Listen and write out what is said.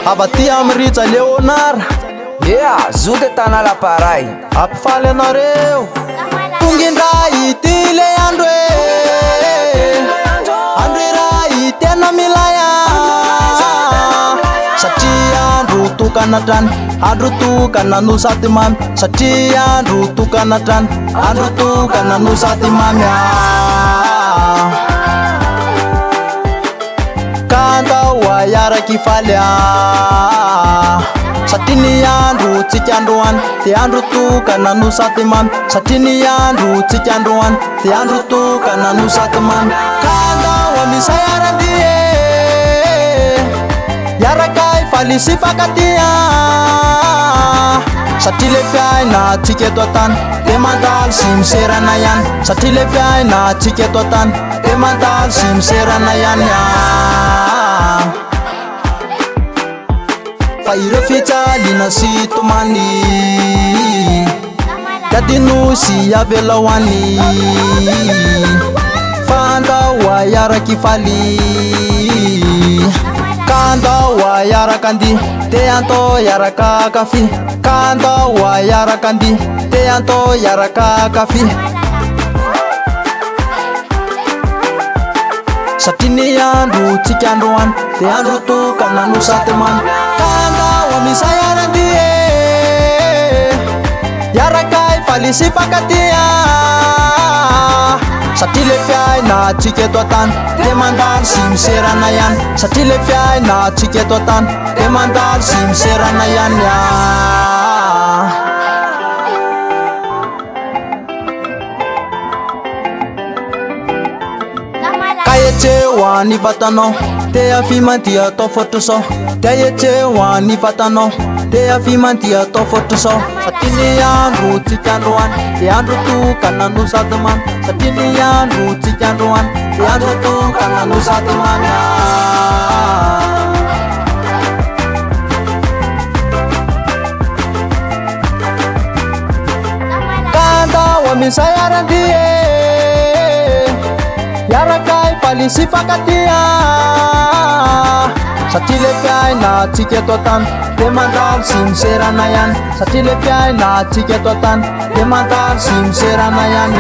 Abaty amritsa Leonard. Zo de tana la paray. Ampifaly anareo tongindray ity le andro andro iray tena milaya satria andro tokanatrany andro tokana no sady mamy satria andro tokanatrany andro tokana no sady mamy kandao ayaraky falya satria ny andro tsika androany de andro tokana no sady mamy satria ny andro tsika androany de andro tokana no sady mamy kandao amisay arandie yarakay faly sy fakatia satria le fiaina tsika eto antany de mandalo sy miserana ihany satria le fiaina tsika eto antany de mandalo sy miserana ihany fa ireo fitsalina sy tomany dadino sy avela hoany fa andao ayaraky faly kandao ayaraka andi te antao yaraka kafi kandao ayaraka andi te antao yaraka kafi satria ny andro tsika androany de andro tokana no sady mamy kandao amisay arandie yarakay faly sy fakatia satria le fiaina tsika eto antany de mandalo sy miserana ihany satria le fiaina tsika eto antany de mandalo sy miserana ihany etseo any vatanao te afimandia atao fotry sao te etseo any vatanao te afimandia atao fotry sao satria ny andro tsika androany de andro tokana no sady mamy satria ny andro tsika androany de andro tokana no sady mamy kandao amisay arandie yarakay faly sy fakatia satria le fiaina tsika eto antany de mandalo sy miserana ihany satria le fiaina tsika eto antany de mandalo sy miserana ihany